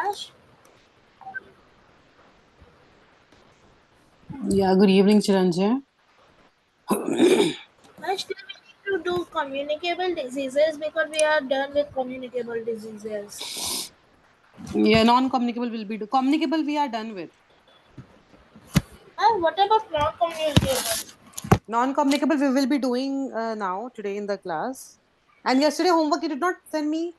Ash. Yeah, good evening, Chiranjay. Ash, we need to do communicable diseases because we are done with communicable diseases. Yeah, non-communicable will be communicable. We are done with And what about non-communicable? non-communicable. We will be doing now today in the class. And yesterday homework you did not send me.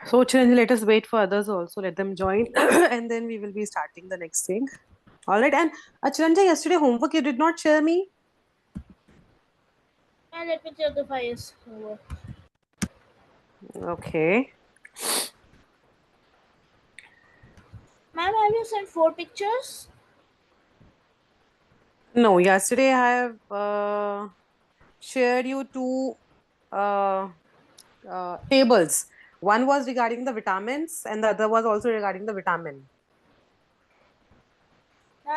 So Chiranjay, let us wait for others also. Let them join, and then we will be starting the next thing. All right. And Chiranjay, yesterday homework you did not share me. And let me check if I is over. Okay. Ma'am, have you sent 4 pictures? No, yesterday I have shared you two uh, tables. One was regarding the vitamins, and the other was also regarding the vitamin.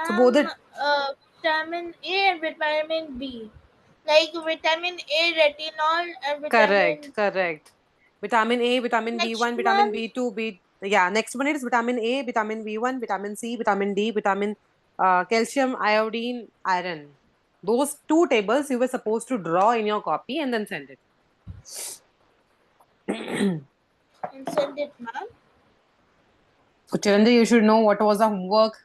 So both Ma'am, the vitamin A and vitamin B. Like vitamin A retinol and correct, vitamin. correct. Vitamin A, vitamin Next B1, vitamin one. B2, B. Yeah, next one is vitamin A, vitamin B1, vitamin C, vitamin D, vitamin calcium, iodine, iron. Those two tables you were supposed to draw in your copy and then send it. And send it, ma'am. So Chiranjay, you should know what was the homework.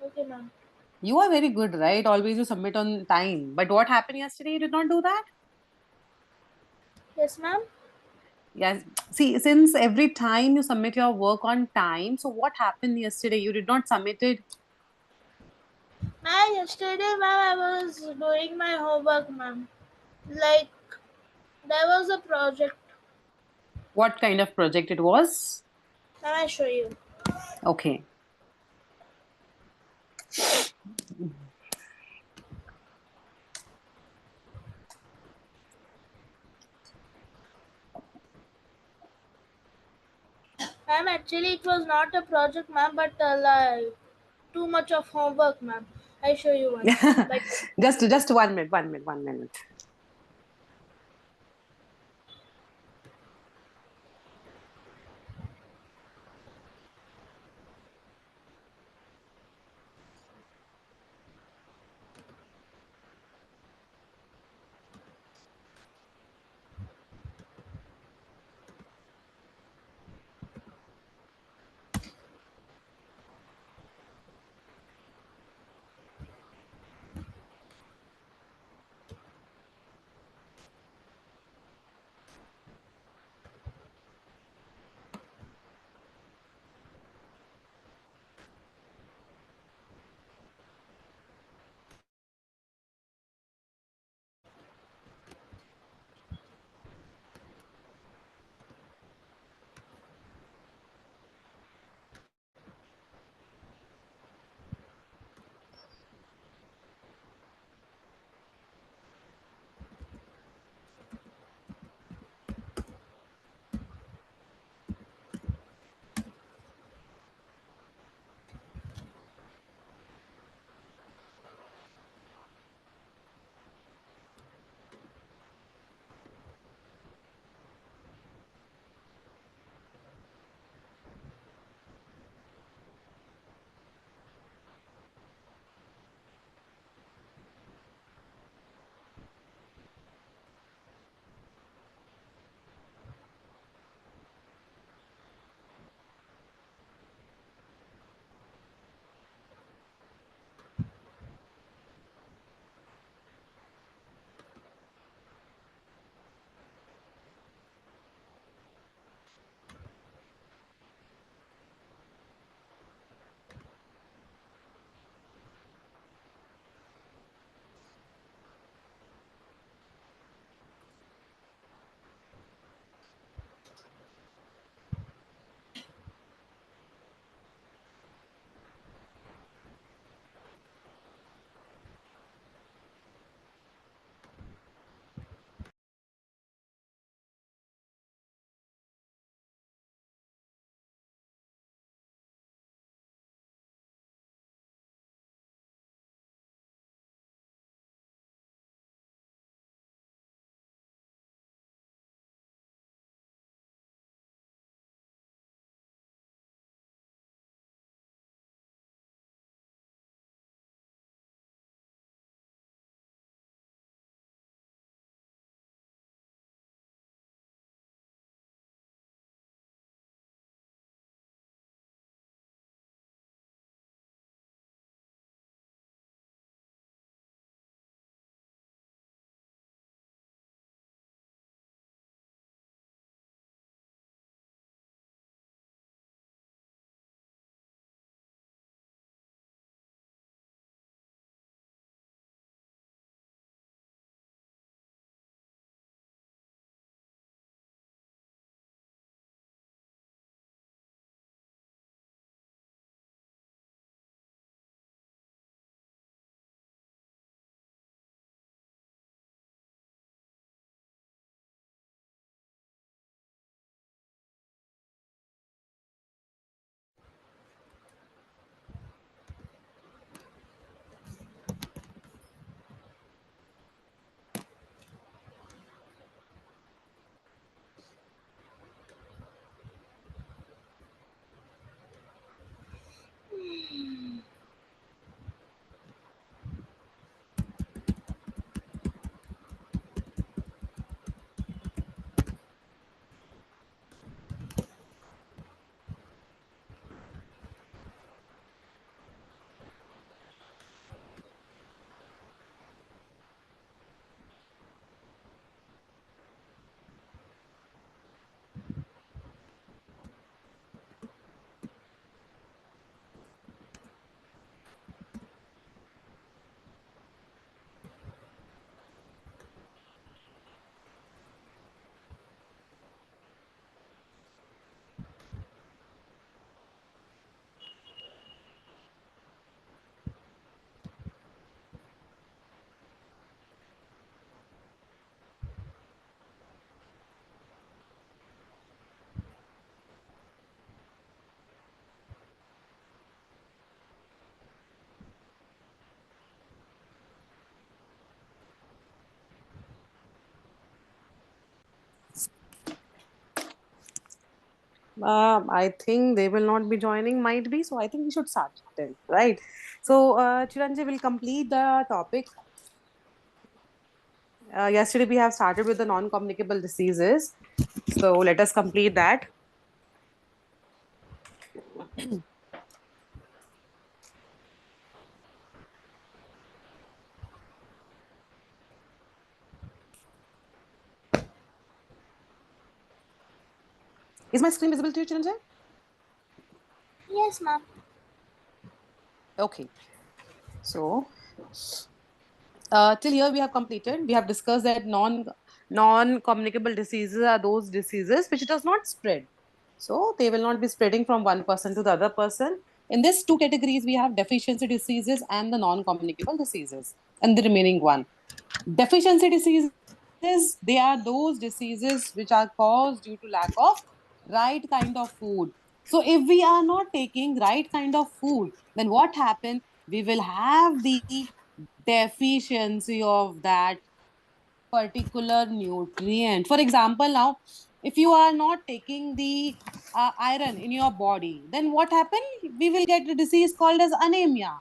Okay, ma'am. You are very good, right? Always you submit on time. But what happened yesterday? You did not do that? Yes, ma'am. Yes. See, since every time you submit your work on time, so what happened yesterday? You did not submit it. Ma'am, yesterday, ma'am, I was doing my homework, ma'am. Like, there was a project. What kind of project it was? Ma'am, I show you. Okay. Ma'am, actually, it was not a project, ma'am, but like too much of homework, ma'am. I show you once. But Just 1 minute, 1 minute, 1 minute. I think they will not be joining, might be. So I think we should start then, right? So, Chiranjeev will complete the topic. Yesterday we have started with the non-communicable diseases. So let us complete that. Is my screen visible to you, Chiranjeev? Yes, ma'am. Okay. So till here we have completed. We have discussed that non-communicable diseases are those diseases which does not spread. So they will not be spreading from one person to the other person. In these two categories, we have deficiency diseases and the non-communicable diseases, and the remaining one. Deficiency diseases, they are those diseases which are caused due to lack of right kind of food. So if we are not taking right kind of food, then what happen? We will have the deficiency of that particular nutrient. For example, now if you are not taking the iron in your body, then what happen? We will get a disease called as anemia.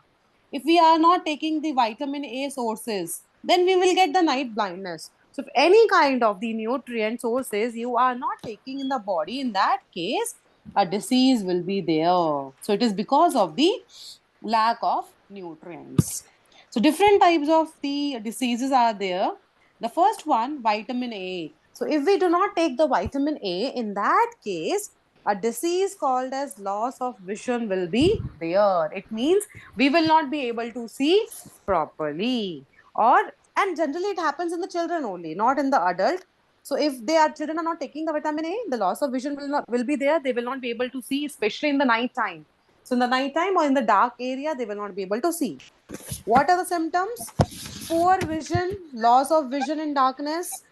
If we are not taking the vitamin A sources, then we will get the night blindness. So if any kind of the nutrient sources you are not taking in the body, in that case a disease will be there. So it is because of the lack of nutrients. So different types of the diseases are there. The first one, vitamin A. So if we do not take the vitamin A, in that case, a disease called as loss of vision will be there. It means we will not be able to see properly. Or and generally it happens in the children only, not in the adult. So if they are children are not taking the vitamin A, the loss of vision will be there. They will not be able to see, especially in the night time. So in the night time or in the dark area, they will not be able to see. What are the symptoms? Poor vision, loss of vision in darkness,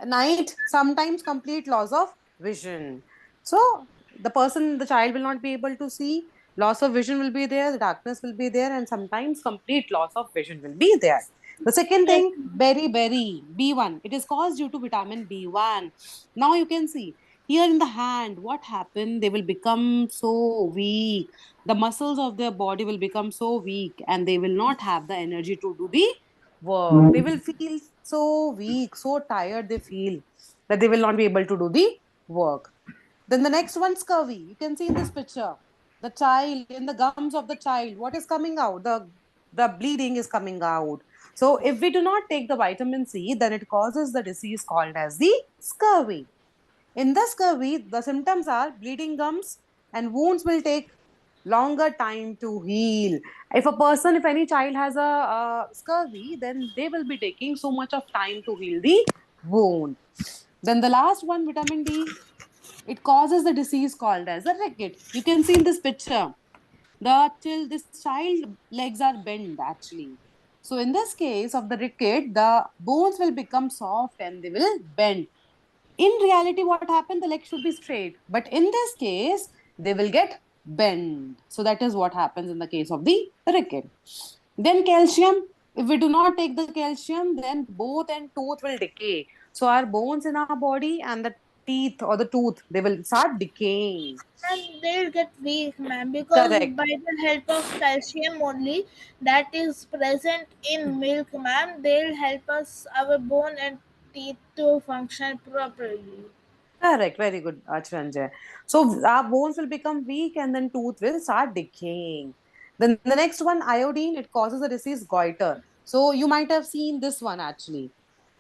night, sometimes complete loss of vision. So the child will not be able to see, loss of vision will be there, the darkness will be there, and sometimes complete loss of vision will be there. The second Yes, thing, beriberi, B1. It is caused due to vitamin B1. Now you can see here in the hand, what happened? They will become so weak. The muscles of their body will become so weak, and they will not have the energy to do the work. They will feel so weak, so tired, they feel that they will not be able to do the work. Then the next one, scurvy. You can see in this picture the child, in the gums of the child, what is coming out? The bleeding is coming out. So if we do not take the vitamin C, then it causes the disease called as the scurvy. In the scurvy, the symptoms are bleeding gums, and wounds will take longer time to heal. If any child has a scurvy, then they will be taking so much of time to heal the wound. Then the last one, vitamin D, it causes the disease called as a ricket. You can see in this picture, this child legs are bent actually. So in this case of the ricket, the bones will become soft and they will bend. In reality, what happened? The leg should be straight, but in this case they will get bent. So that is what happens in the case of the ricket. Then calcium, if we do not take the calcium, then both and tooth will decay. So our bones in our body and the teeth or the tooth, they will start decaying. and they'll get weak, ma'am, because Correct. by the help of calcium only that is present in milk, ma'am, they'll help us our bone and teeth to function properly. Correct, very good, Chiranjay. So our bones will become weak and then tooth will start decaying. Then the next one, iodine, it causes a disease goiter. So you might have seen this one actually.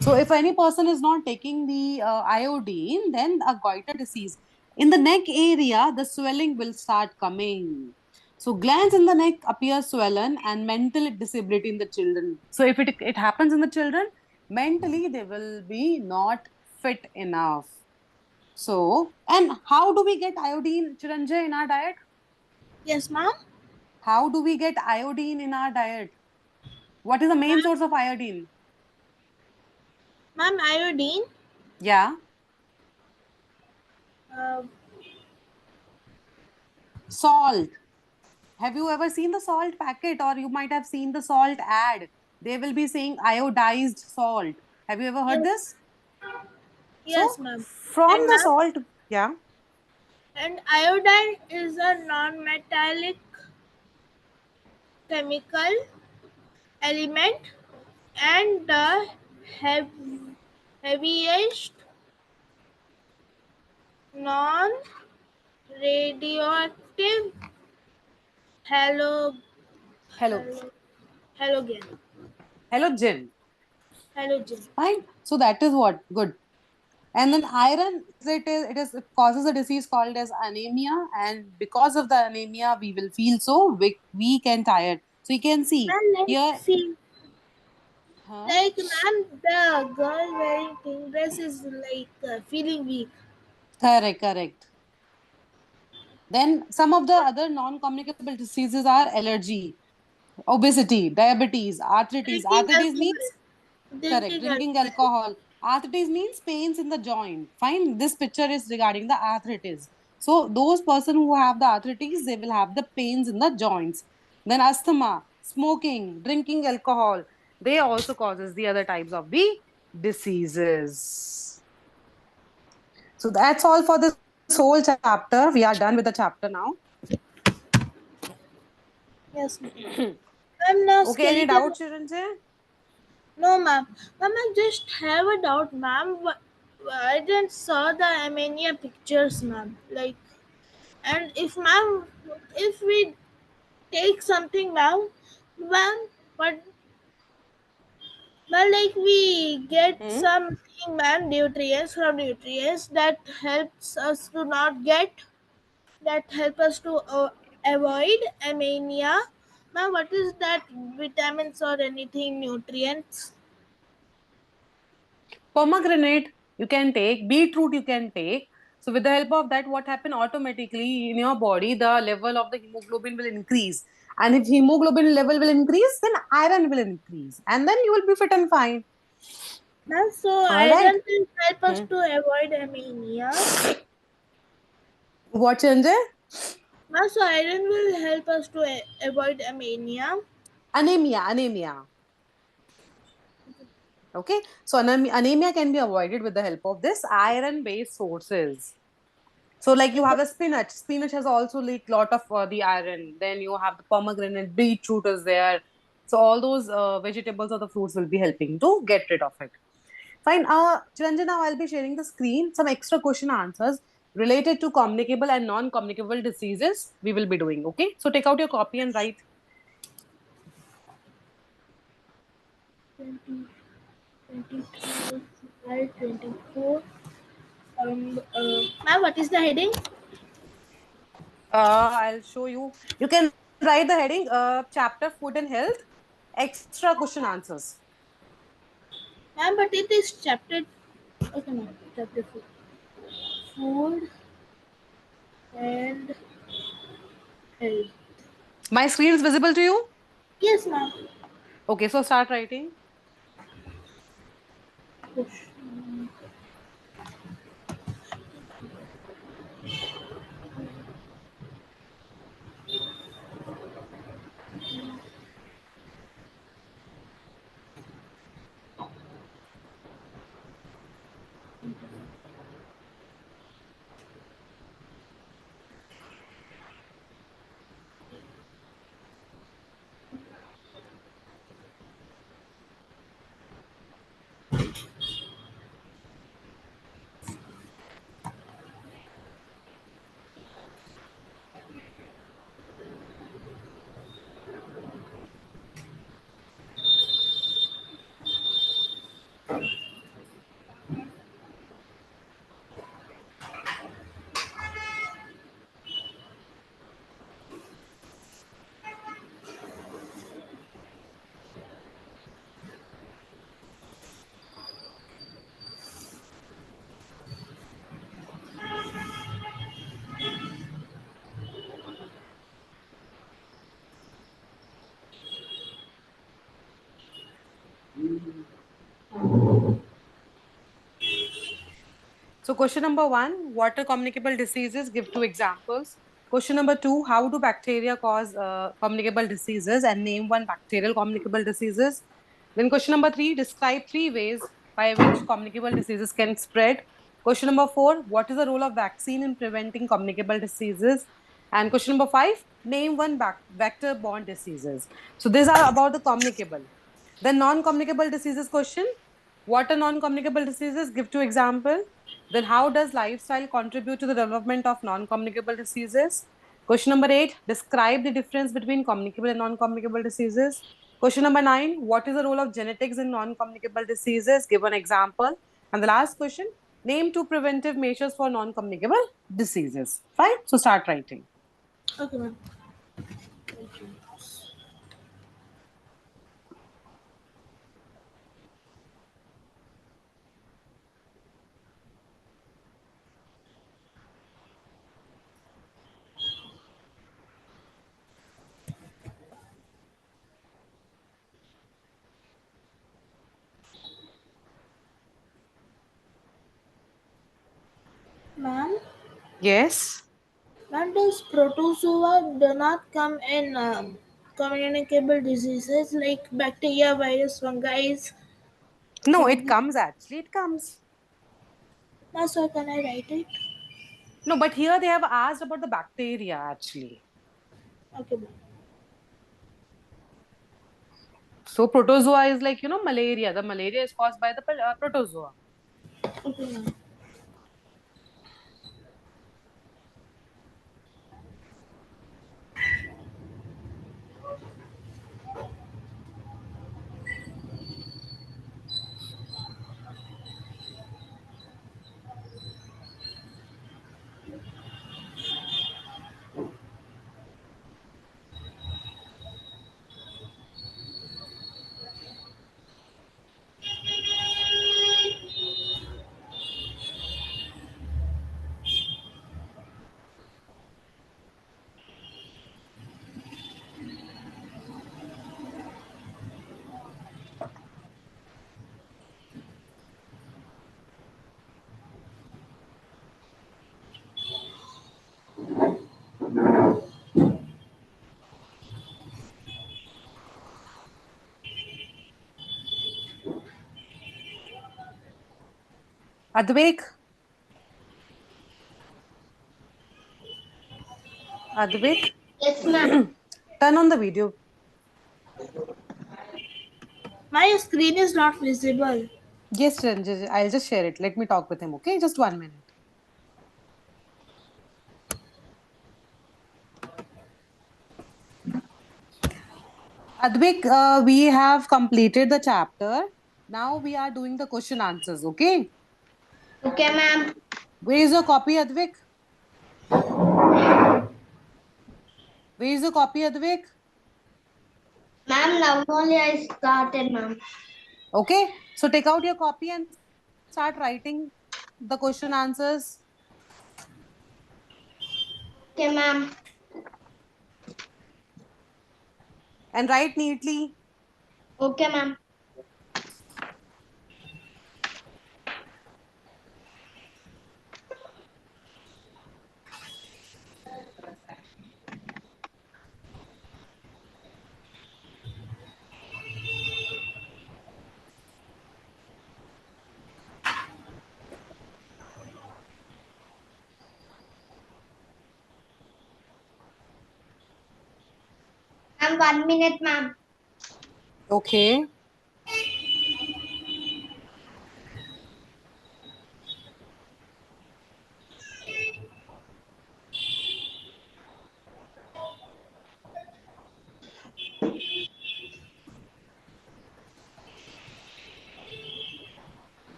So if any person is not taking the iodine, then a goiter disease. In the neck area, the swelling will start coming. So glands in the neck appear swollen and mental disability in the children. So if it happens in the children, mentally they will be not fit enough. So, and how do we get iodine, Chiranjay, in our diet? Yes, ma'am. How do we get iodine in our diet? What is the main Ma'am, source of iodine? ma'am, iodine. Yeah, Uh, salt. Have you ever seen the salt packet or you might have seen the salt ad? They will be saying iodized salt. Have you ever heard yes, this? So, yes, ma'am. from And the ma'am, salt, Yeah. And iodine is a non-metallic chemical element and the heav- heaviest non-radioactive halo, Hello. halo, halogen. Halogen. Halogen. Fine. So that is what good. And then iron, it causes a disease called as anemia, and because of the anemia, we will feel so weak and tired. So you can see And let's here. see, Huh? like ma'am, the girl wearing pink dress is like feeling weak. Correct, correct. Then some of the other non-communicable diseases are allergy, obesity, diabetes, arthritis. Drinking Arthritis alcohol. means correct. Drinking Drinking alcohol. alcohol. Arthritis means pains in the joint. Fine. This picture is regarding the arthritis. So those person who have the arthritis, they will have the pains in the joints. Then asthma, smoking, drinking alcohol. They also causes the other types of the diseases. So that's all for this whole chapter. We are done with the chapter now. Yes, ma'am. I'm now Okay, any skeleton. doubts, Chiranjay? No, ma'am. Ma'am, I just have a doubt, ma'am. I didn't saw the ammonia pictures, ma'am. Like, and if we take something, ma'am, but like we get Hmm? something, ma'am, nutrients from nutrients that helps us to not get that help us to avoid anemia. Ma'am, what is that vitamins or anything nutrients? Pomegranate you can take, beetroot you can take. So with the help of that, what happen automatically in your body, the level of the hemoglobin will increase. And if hemoglobin level will increase, then iron will increase. And then you will be fit and fine. Ma'am, so All right. iron will help us Hmm. to avoid anemia. What, Sanjay? Ma'am, so iron will help us to avoid anemia. Anemia, anemia. Okay. So anemia can be avoided with the help of this iron based sources. So like you have the spinach. Spinach has also like lot of the iron. Then you have the pomegranate, beetroot is there. So all those vegetables or the fruits will be helping to get rid of it. Fine. Chiranjan, now I'll be sharing the screen. Some extra question answers related to communicable and non-communicable diseases we will be doing. Okay. So take out your copy and write. 20, 23, 24. Ma'am, what is the heading? I'll show you. You can write the heading chapter food and health, extra question answers. Ma'am, but it is chapter. Okay, ma'am. Chapter 4. Food and health. My screen is visible to you? Yes, ma'am. Okay, so start writing. So question number one, what are communicable diseases? Give two examples. Question number two, how do bacteria cause communicable diseases and name one bacterial communicable diseases? Then question number three, describe three ways by which communicable diseases can spread. Question number 4, what is the role of vaccine in preventing communicable diseases? And question number 5, name one vector borne diseases. So these are about the communicable. The non-communicable diseases question, what are non-communicable diseases? Give two example. Then how does lifestyle contribute to the development of non-communicable diseases? Question number 8, describe the difference between communicable and non-communicable diseases. Question number 9, what is the role of genetics in non-communicable diseases? Give an example. And the last question, name two preventive measures for non-communicable diseases. Fine. So start writing. Okay, ma'am. Ma'am, Yes. when does protozoa do not come in communicable diseases like bacteria, virus, fungi? No, Can it we? comes actually. It comes. Ma'am, so can I write it? No, but here they have asked about the bacteria actually. Okay, ma'am. So protozoa is like, malaria. The malaria is caused by the protozoa. Okay, ma'am. Advik, Advik, Yes, ma'am. turn on the video. My screen is not visible. Yes, Ranjit, I'll just share it. Let me talk with him, okay? Just 1 minute. Advik, we have completed the chapter. Now we are doing the question answers, okay? Okay, ma'am. Where is your copy, Advik? Where is your copy, Advik? Ma'am, now only I started, ma'am. Okay, so take out your copy and start writing the question answers Okay, ma'am. and write neatly. Okay, ma'am. Ma'am, 1 minute, ma'am. Okay.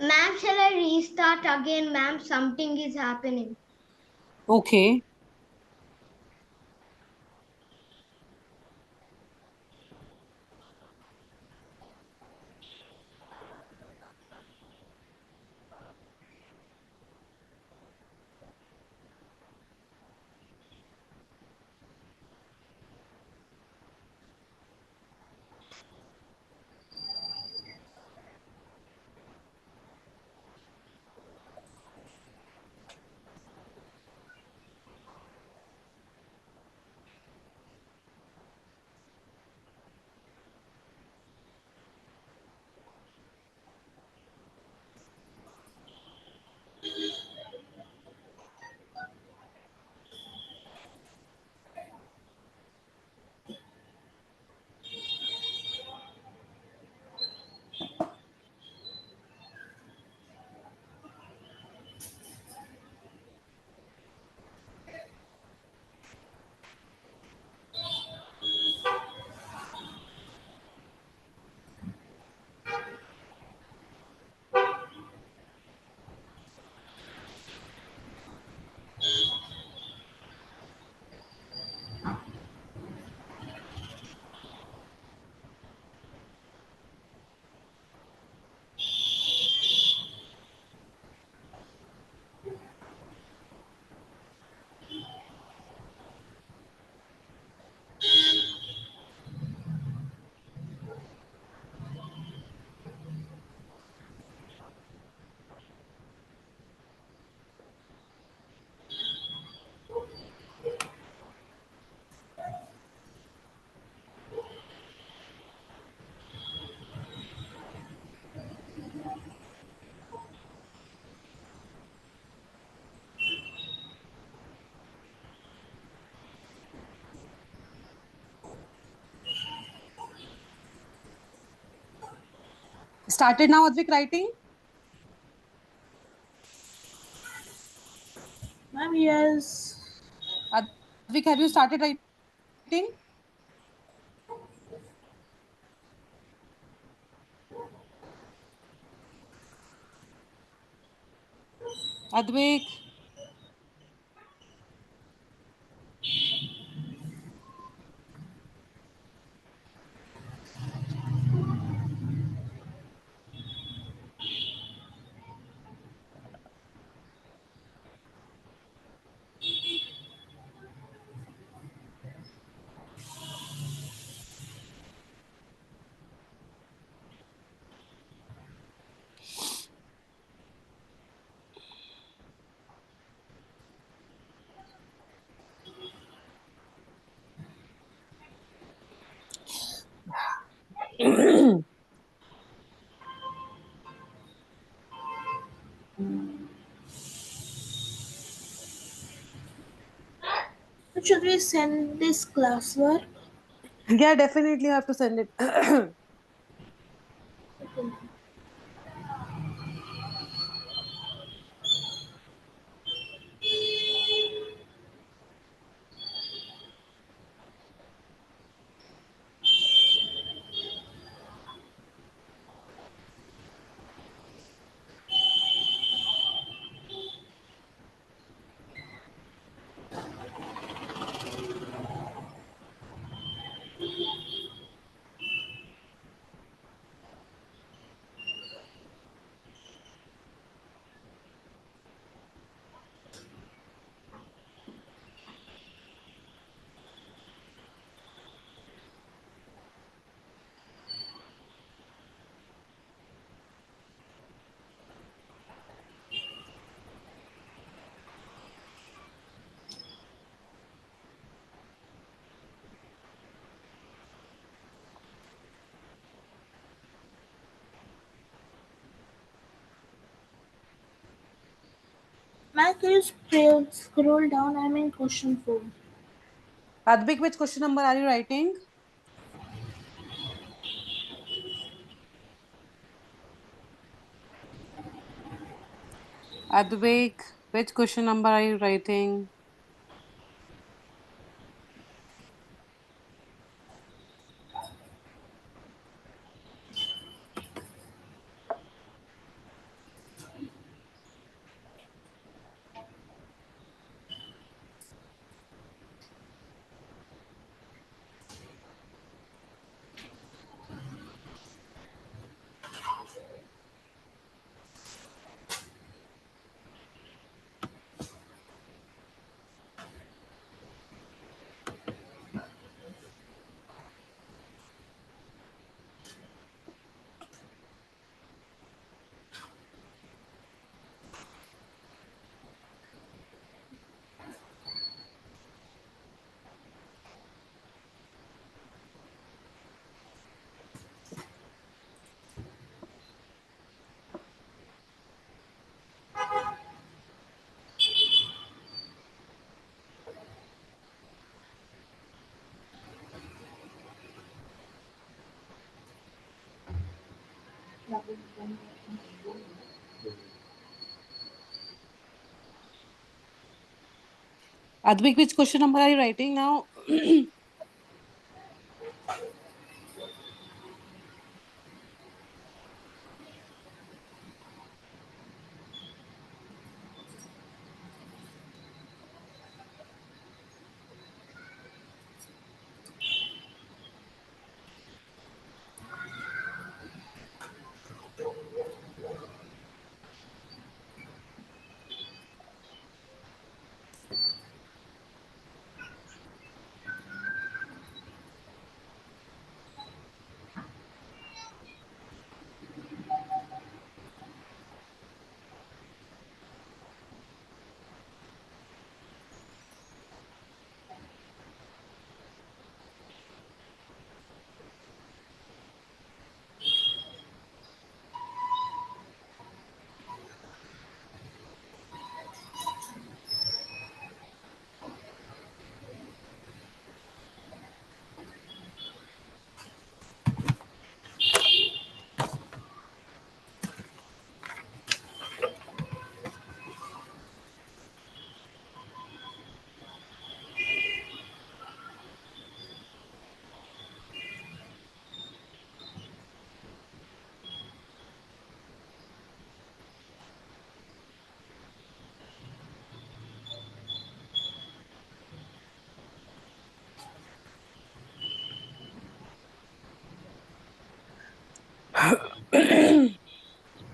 Ma'am, shall I restart again, ma'am? Something is happening. Okay. Started now, Advik, writing? Ma'am, yes. Advik, have you started writing? Advik. Should we send this classwork? Yeah, definitely have to send it. Ma'am, can you scroll down? I'm in question 4. Advik, which question number are you writing? Advik, which question number are you writing? Advik, which question number are you writing now?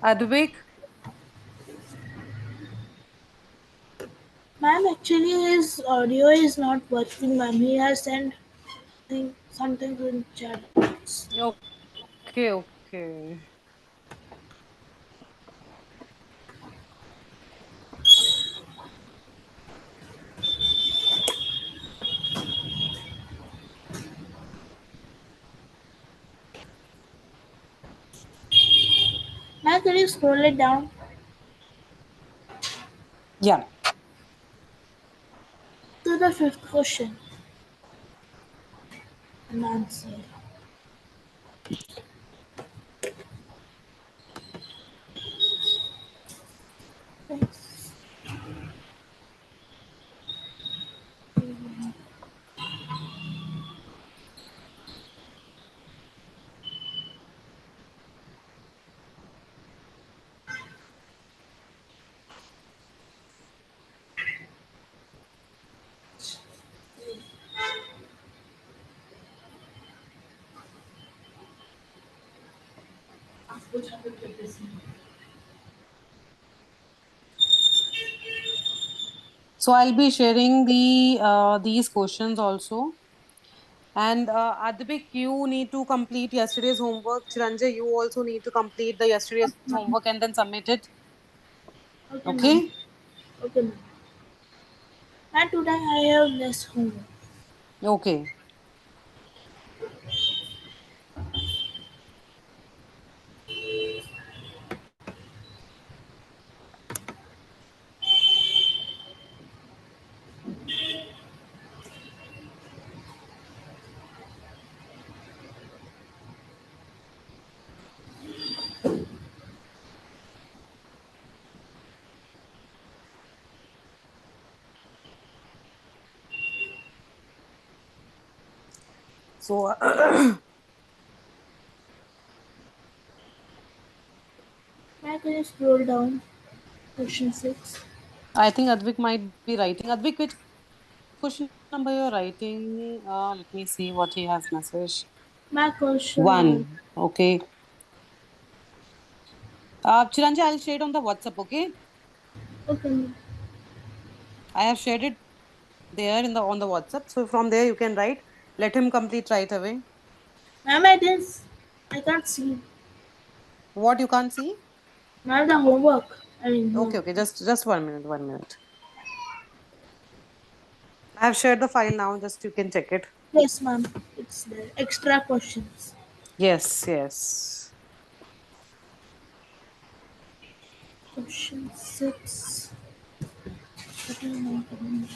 Advik, Ma'am, actually his audio is not working, ma'am. He has sent something in chat box. okay, okay. Ma'am, can you scroll it down Yeah. to the fifth question and answer? Thanks. So I'll be sharing these questions also. And Advik, you need to complete yesterday's homework. Chiranjay, you also need to complete the yesterday's Ma'am. homework and then submit it. Okay, ma'am. Okay? Okay, ma'am. And today I have less homework. Okay. So Ma'am, can you scroll down? Question 6. I think Advik might be writing. Advik, which question number you're writing? Let me see what he has messaged. My question 1. One. Okay. Chiranjay, I'll share it on the WhatsApp, okay? Okay, ma'am. I have shared it there in the on the WhatsApp. So from there you can write. Let him complete right away. Ma'am, I can't see. What you can't see? Ma'am, the homework. I mean, Okay, no. okay. Just 1 minute, 1 minute. I have shared the file now. Just you can check it. Yes, ma'am. It's there. Extra questions. Yes, yes. Question 6. What am I doing?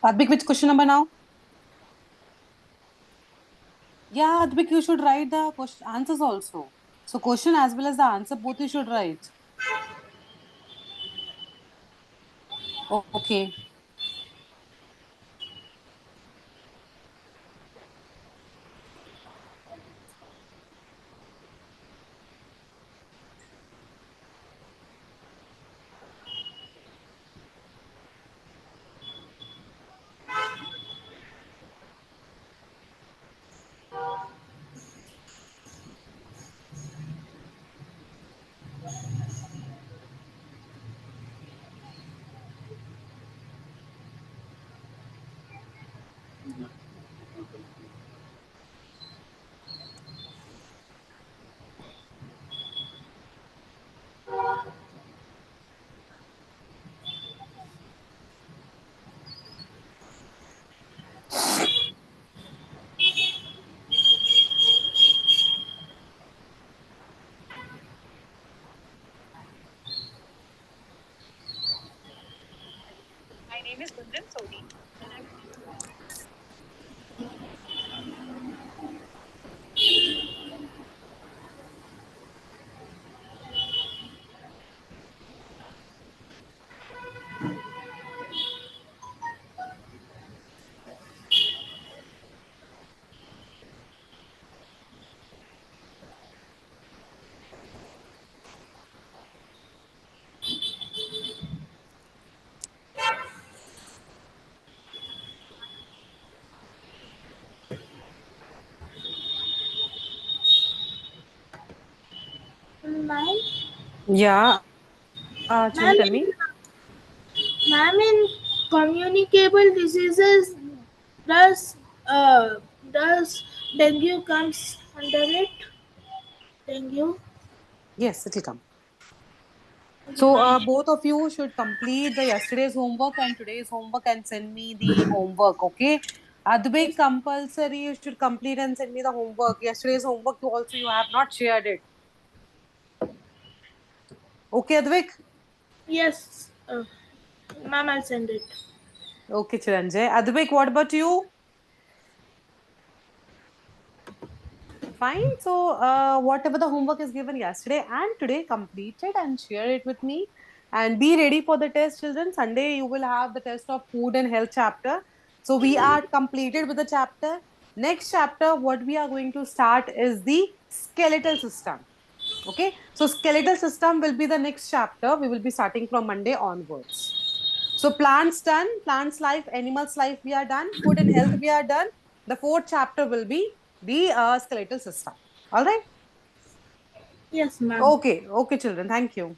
Advik, which question number now? Yeah, Advik, you should write the question answers also. So question as well as the answer, both you should write. Okay. Ma'am, Yeah. Children, ma'am, tell me. ma'am, in communicable diseases, does does dengue comes under it? Dengue. Yes, it'll come. Okay, So ma'am. both of you should complete the yesterday's homework and today's homework and send me the homework. Okay. Advik, Yes, compulsory you should complete and send me the homework. Yesterday's homework you have not shared it. Okay, Advik. yes. Ma'am, I'll send it. Okay, Chiranjay. Advik, what about you? Fine. So, whatever the homework is given yesterday and today, complete it and share it with me. And be ready for the test, children. Sunday, you will have the test of food and health chapter. So, we are completed with the chapter. Next chapter, what we are going to start is the skeletal system. Okay. So, skeletal system will be the next chapter. We will be starting from Monday onwards. So, plants done, plants life, animals life, we are done, food and health, we are done. The fourth chapter will be the skeletal system. All right. Yes, ma'am. Okay. Okay, children. Thank you.